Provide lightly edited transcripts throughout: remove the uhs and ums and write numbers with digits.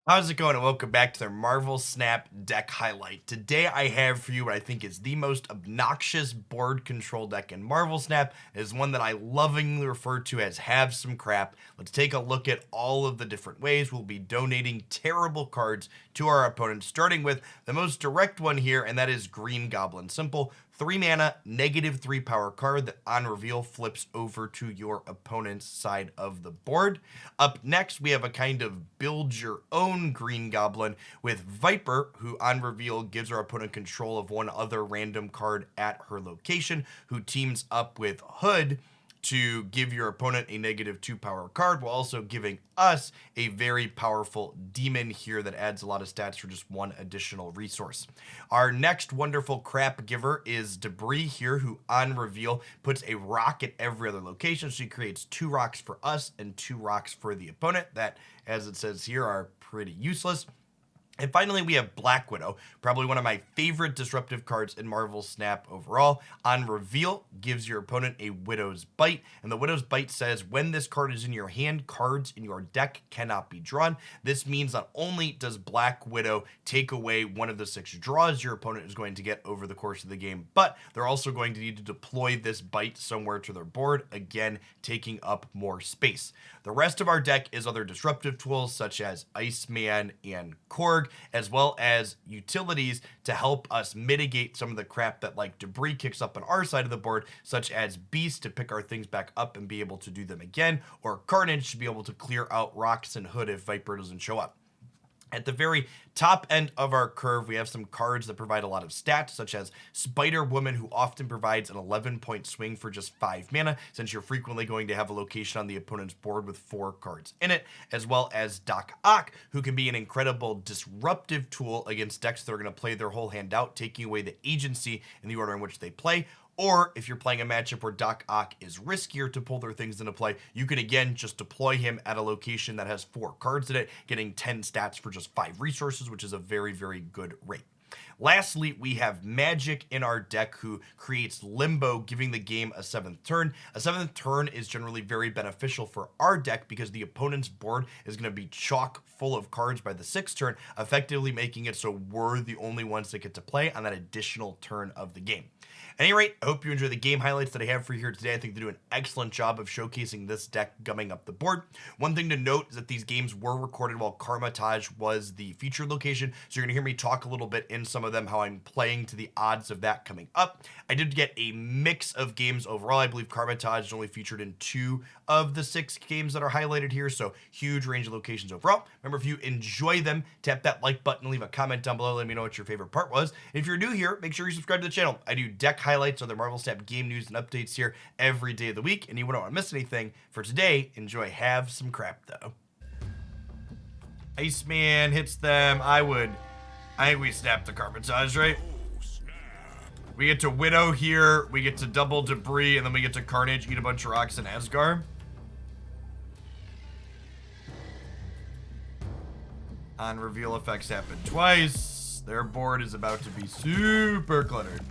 How's it going? And welcome back to their Marvel Snap deck highlight. Today I have for you what I think is the most obnoxious board control deck in Marvel Snap. It is one that I lovingly refer to as have some crap. Let's take a look at all of the different ways we'll be donating terrible cards to our opponents, starting with the most direct one here, and that is Green Goblin. Simple. 3 mana, -3 power card that on reveal flips over to your opponent's side of the board. Up next, we have a kind of build your own Green Goblin with Viper, who on reveal gives our opponent control of one other random card at her location, who teams up with Hood to give your opponent a -2 power card, while also giving us a very powerful demon here that adds a lot of stats for just one additional resource. Our next wonderful crap giver is Debris here, who on reveal puts a rock at every other location. So he creates 2 rocks for us and 2 rocks for the opponent that, as it says here, are pretty useless. And finally, we have Black Widow, probably one of my favorite disruptive cards in Marvel Snap overall. On reveal, gives your opponent a Widow's Bite, and the Widow's Bite says, when this card is in your hand, cards in your deck cannot be drawn. This means not only does Black Widow take away one of the 6 draws your opponent is going to get over the course of the game, but they're also going to need to deploy this bite somewhere to their board, again, taking up more space. The rest of our deck is other disruptive tools such as Iceman and Korg, as well as utilities to help us mitigate some of the crap that like Debris kicks up on our side of the board, such as Beast to pick our things back up and be able to do them again, or Carnage to be able to clear out Rocks and Hood if Viper doesn't show up. At the very top end of our curve, we have some cards that provide a lot of stats, such as Spider-Woman, who often provides an 11-point swing for just 5 mana, since you're frequently going to have a location on the opponent's board with 4 cards in it, as well as Doc Ock, who can be an incredible disruptive tool against decks that are going to play their whole hand out, taking away the agency in the order in which they play. Or if you're playing a matchup where Doc Ock is riskier to pull their things into play, you can again just deploy him at a location that has 4 cards in it, getting 10 stats for just 5 resources, which is a very, very good rate. Lastly, we have Magic in our deck, who creates Limbo, giving the game a 7th turn. A 7th turn is generally very beneficial for our deck because the opponent's board is going to be chock full of cards by the 6th turn, effectively making it so we're the only ones that get to play on that additional turn of the game. At any rate, I hope you enjoy the game highlights that I have for you here today. I think they do an excellent job of showcasing this deck gumming up the board. One thing to note is that these games were recorded while Karmatage was the featured location, so you're going to hear me talk a little bit in some of them how I'm playing to the odds of that coming up. I did get a mix of games overall. I believe Karmatage is only featured in 2 of the 6 games that are highlighted here, so huge range of locations overall. Remember, if you enjoy them, tap that like button, leave a comment down below, let me know what your favorite part was. If you're new here, make sure you subscribe to the channel. I do deck highlights, other Marvel Snap game news and updates here every day of the week, and you won't want to miss anything. For today, enjoy Have Some Crap, though. Iceman hits them. I think we snap the Carpentage, right? We get to Widow here, we get to double Debris, and then we get to Carnage, eat a bunch of rocks in Asgard. On reveal, effects happen twice. Their board is about to be super cluttered.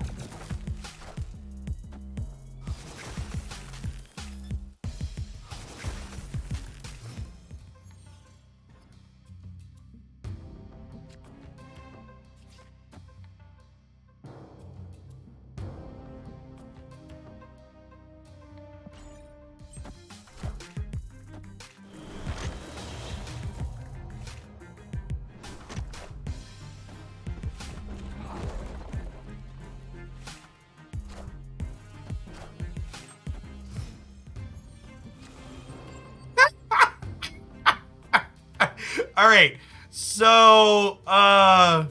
All right, so, sorry,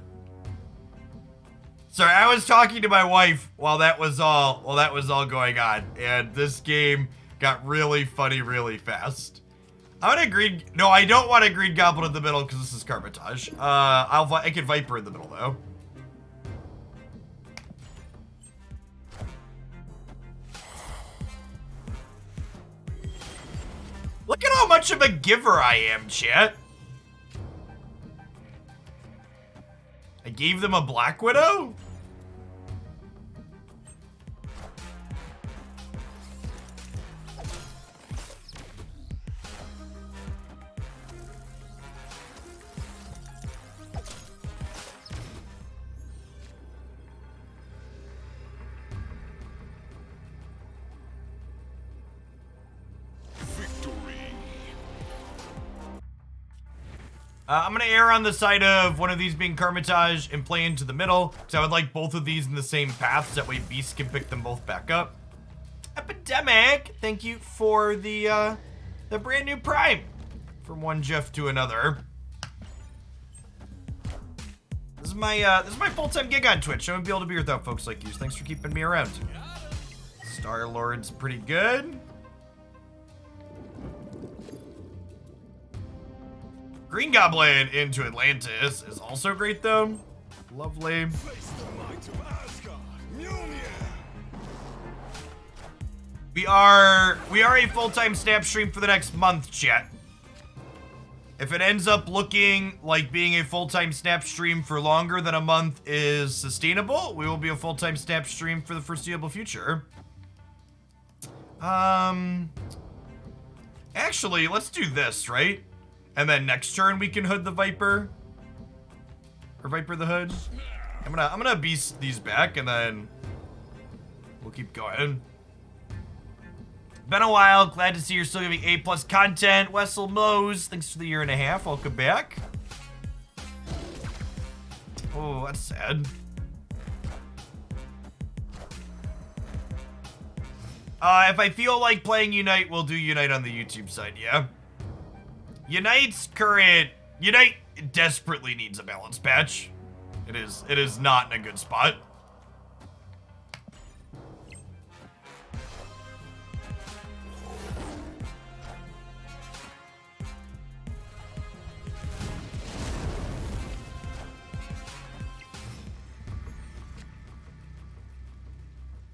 I was talking to my wife while that was all going on, and this game got really funny really fast. I want a green, no, I don't want a Green Goblin in the middle because this is Carpentage. I can Viper in the middle though. Look at how much of a giver I am, chat. I gave them a Black Widow? I'm gonna err on the side of one of these being Carmitage and play into the middle, because I would like both of these in the same path, so that way Beast can pick them both back up. Epidemic, thank you for the brand new Prime. From one Jeff to another. This is my full-time gig on Twitch. I wouldn't be able to be without folks like you. Thanks for keeping me around. Star-Lord's pretty good. Green Goblin into Atlantis is also great though. Lovely. We are a full-time snap stream for the next month, chat. If it ends up looking like being a full-time snap stream for longer than a month is sustainable, we will be a full-time snap stream for the foreseeable future. Actually, let's do this, right? And then next turn we can Hood the Viper. Or Viper the Hood. I'm gonna beast these back and then we'll keep going. Been a while. Glad to see you're still giving A+ content. Wessel Mose, thanks for the 1.5 years. Welcome back. Oh, that's sad. If I feel like playing Unite, we'll do Unite on the YouTube side, yeah? Unite desperately needs a balance patch. It is not in a good spot.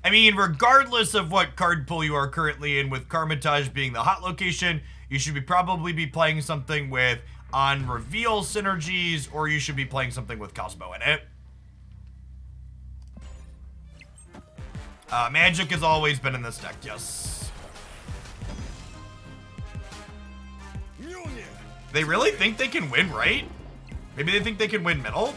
I mean, regardless of what card pool you are currently in, with Carmitage being the hot location, you should probably be playing something with on reveal synergies, or you should be playing something with Cosmo in it. Magic has always been in this deck, yes. They really think they can win, right? Maybe they think they can win middle?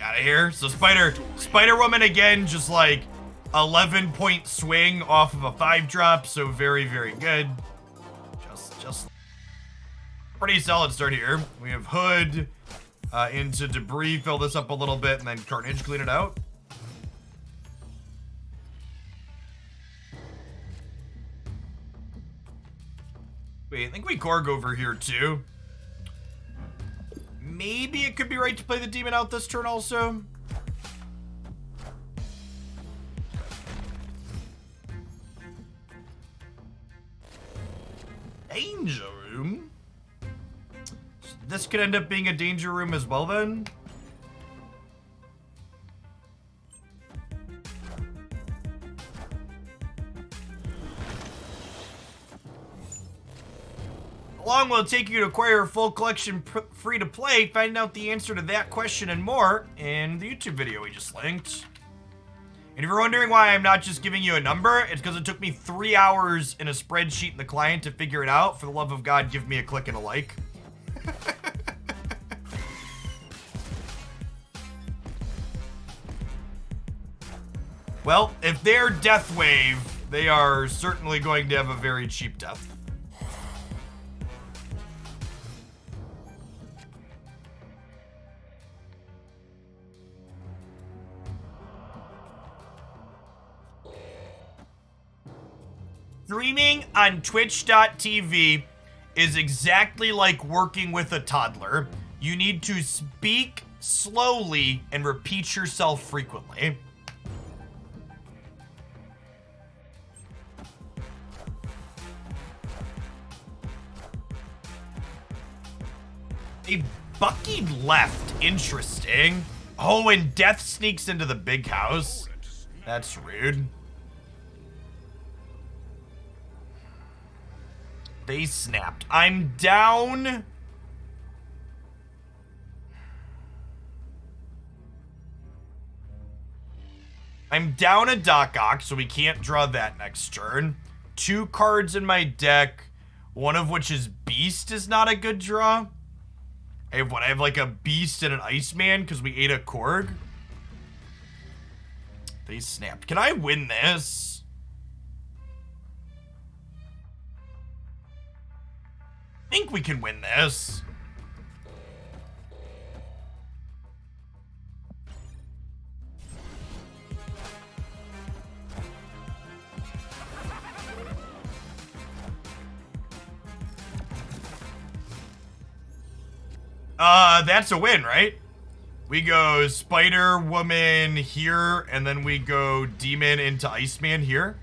Out of here. So Spider Woman again, just like 11-point swing off of a 5-drop, so very, very good. Just pretty solid start here. We have Hood into Debris, fill this up a little bit, and then Carnage clean it out. Wait, I think we Korg over here too. Maybe it could be right to play the demon out this turn also. Danger room? This could end up being a danger room as well then. How long will it take you to acquire a full collection free to play? Find out the answer to that question and more in the YouTube video we just linked. And if you're wondering why I'm not just giving you a number, it's because it took me 3 hours in a spreadsheet in the client to figure it out. For the love of God, give me a click and a like. Well, if they're Death Wave, they are certainly going to have a very cheap death. Streaming on twitch.tv is exactly like working with a toddler. You need to speak slowly and repeat yourself frequently. A Bucky left. Interesting. Oh, and Death sneaks into the big house. That's rude. They snapped. I'm down. I'm down a Doc Ock, so we can't draw that next turn. 2 cards in my deck, one of which is Beast is not a good draw. I have what? I have like a beast and an Iceman because we ate a Korg. They snapped. Can I win this? I think we can win this. That's a win, right? We go Spider Woman here, and then we go Demon into Iceman here.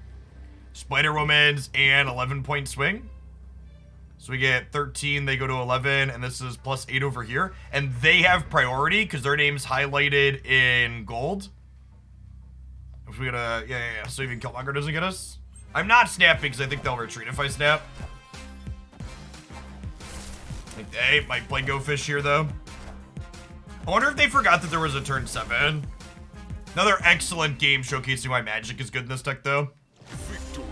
Spider Woman's an 11-point swing. So we get 13, they go to 11, and this is plus 8 over here. And they have priority because their name's highlighted in gold. If we gotta, yeah. So even Killmonger doesn't get us. I'm not snapping because I think they'll retreat if I snap. Like, they might play Go Fish here though. I wonder if they forgot that there was a turn 7. Another excellent game showcasing why Magic is good in this deck though. Victory.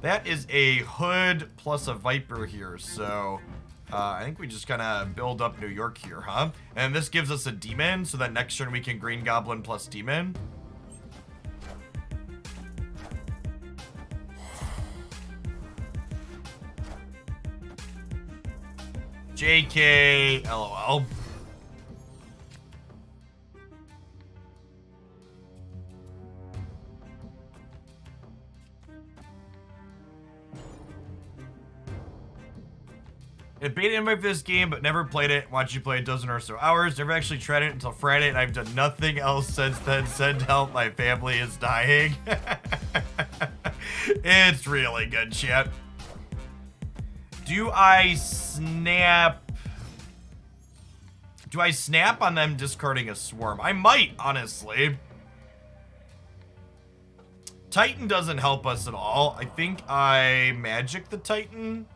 That is a Hood plus a Viper here, so I think we just kind of build up New York here, huh? And this gives us a Demon, so that next turn we can Green Goblin plus Demon. JK, LOL. I beta invite for this game, but never played it. Watched you play a dozen or so hours. Never actually tried it until Friday, and I've done nothing else since then. Send help, my family is dying. It's really good, chat. Do I snap? Do I snap on them discarding a Swarm? I might, honestly. Titan doesn't help us at all. I think I Magic the Titan.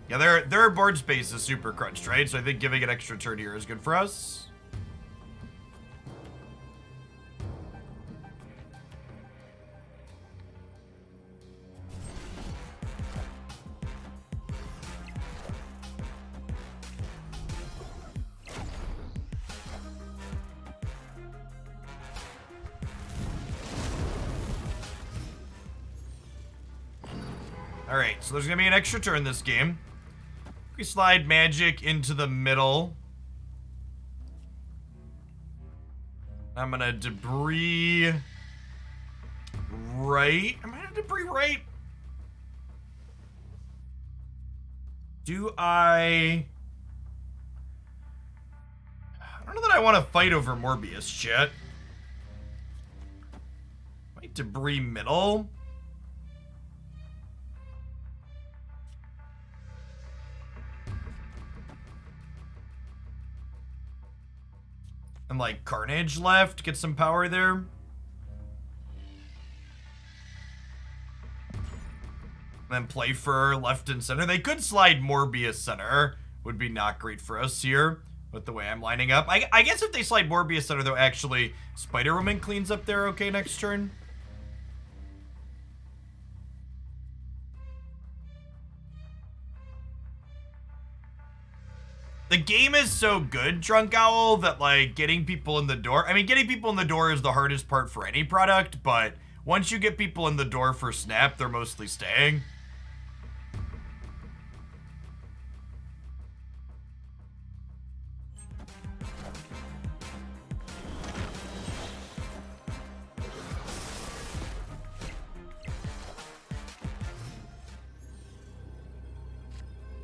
Yeah, their board space is super crunched, right? So I think giving an extra turn here is good for us. Alright, so there's gonna be an extra turn this game. We slide Magic into the middle. I'm gonna debris right. Am I gonna debris right? Do I don't know that I want to fight over Morbius, chat. Might debris middle. And like Carnage left, get some power there. And then play for left and center. They could slide Morbius center. Would be not great for us here with the way I'm lining up. I guess if they slide Morbius center though, actually Spider-Woman cleans up there okay next turn. The game is so good, Drunk Owl, that like getting people in the door, I mean, getting people in the door is the hardest part for any product, but once you get people in the door for Snap, they're mostly staying.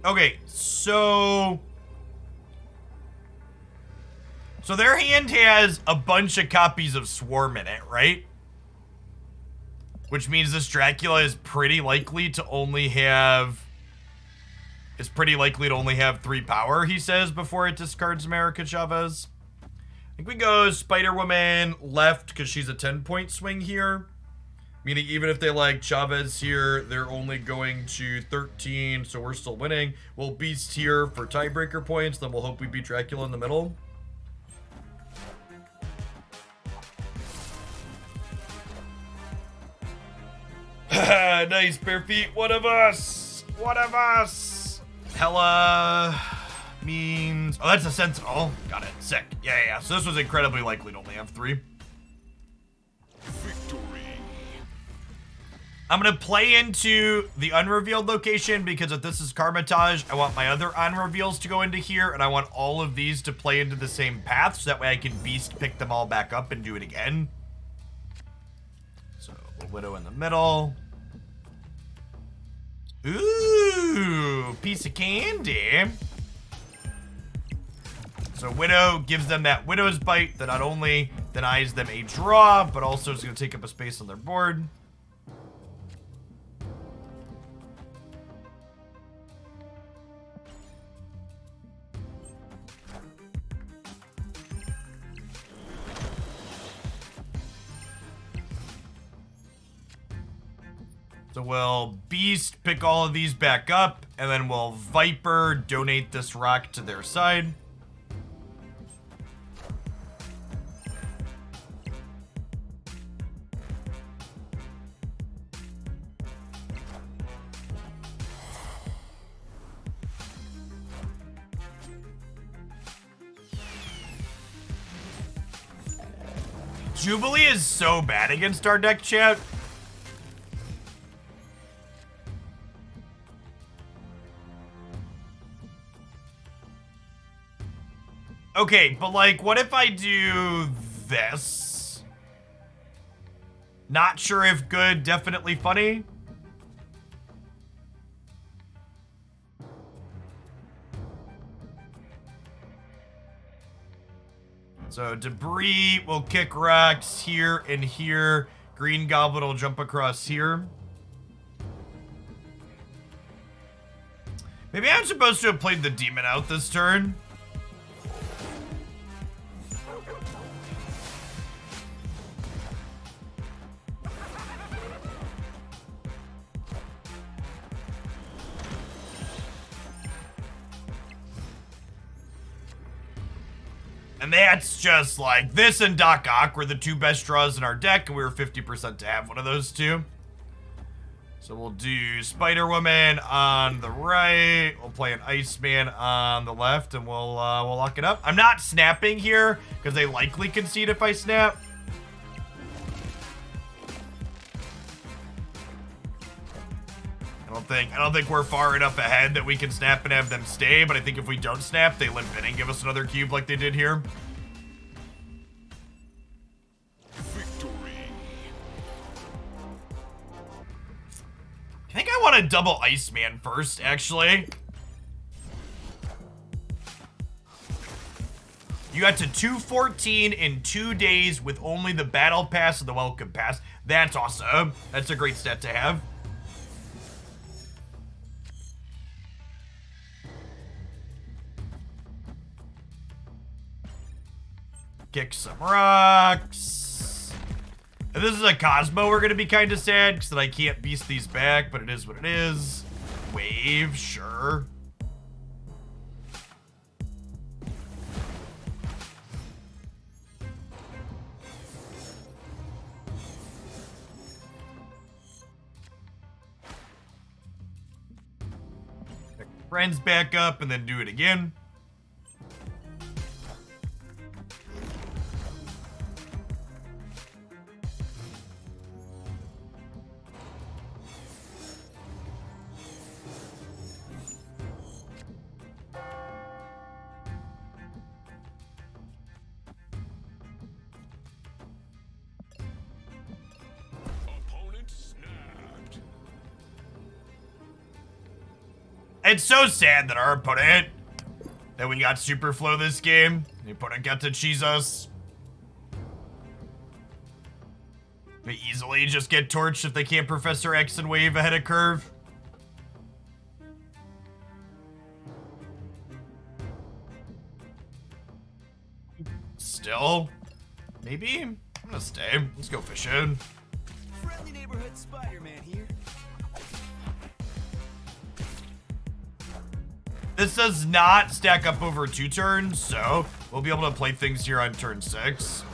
Okay, so their hand has a bunch of copies of Swarm in it, right? Which means this Dracula is pretty likely to only have 3 power, he says, before it discards America Chavez. I think we go Spider-Woman left because she's a 10-point swing here. Meaning even if they like Chavez here, they're only going to 13, so we're still winning. We'll Beast here for tiebreaker points, then we'll hope we beat Dracula in the middle. Nice, bare feet. One of us. One of us. Hella means... Oh, that's a sentinel. Got it. Sick. Yeah. So this was incredibly likely to only have 3. Victory. I'm going to play into the unrevealed location because if this is Karmatage, I want my other unreveals to go into here, and I want all of these to play into the same path, so that way I can beast pick them all back up and do it again. So, a Widow in the middle. Ooh, piece of candy. So Widow gives them that Widow's Bite that not only denies them a draw, but also is going to take up a space on their board. So we'll Beast, pick all of these back up, and then we'll Viper, donate this rock to their side. Jubilee is so bad against our deck, chat. Okay, but like, what if I do this? Not sure if good, definitely funny. So Debris will kick rocks here and here. Green Goblin will jump across here. Maybe I'm supposed to have played the Demon out this turn. And that's just like, this and Doc Ock were the 2 best draws in our deck, and we were 50% to have one of those 2. So we'll do Spider-Woman on the right, we'll play an Iceman on the left, and we'll lock it up. I'm not snapping here, because they likely concede if I snap. I don't think we're far enough ahead that we can snap and have them stay, but I think if we don't snap, they limp in and give us another cube like they did here. Victory. I think I want to double Iceman first, actually. You got to 214 in 2 days with only the Battle Pass and the Welcome Pass. That's awesome. That's a great stat to have. Kick some rocks. If this is a Cosmo, we're going to be kind of sad because I can't beast these back, but it is what it is. Wave, sure. Pick friends back up and then do it again. It's so sad that our opponent, that we got super flow this game, the opponent got to cheese us. They easily just get torched if they can't Professor X and wave ahead of curve. Still, maybe? I'm gonna stay. Let's go fishing. Friendly neighborhood Spider-Man here. This does not stack up over 2 turns, so we'll be able to play things here on turn 6.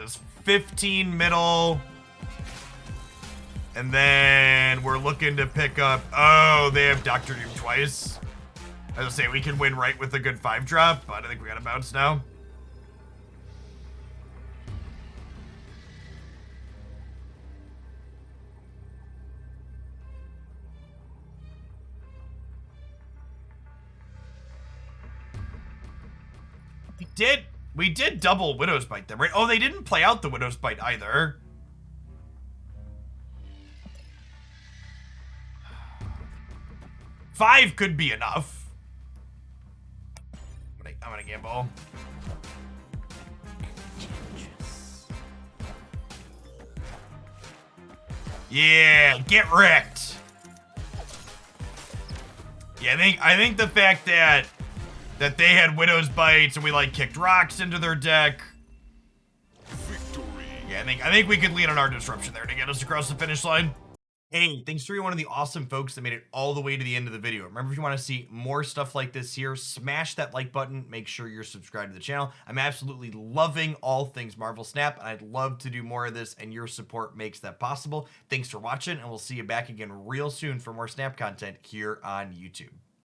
is 15 middle. And then we're looking to pick up... Oh, they have Dr. Doom twice. I was gonna say, we can win right with a good 5-drop, but I think we gotta bounce now. We did double Widow's Bite them, right? Oh, they didn't play out the Widow's Bite either. Five could be enough. I'm gonna gamble. Yeah, get wrecked. Yeah, I think the fact that they had Widow's Bites and we like kicked rocks into their deck. Victory. Yeah, I think we could lean on our disruption there to get us across the finish line. Hey, thanks for being one of the awesome folks that made it all the way to the end of the video. Remember, if you want to see more stuff like this here, smash that like button. Make sure you're subscribed to the channel. I'm absolutely loving all things Marvel Snap, and I'd love to do more of this, and your support makes that possible. Thanks for watching, and we'll see you back again real soon for more Snap content here on YouTube.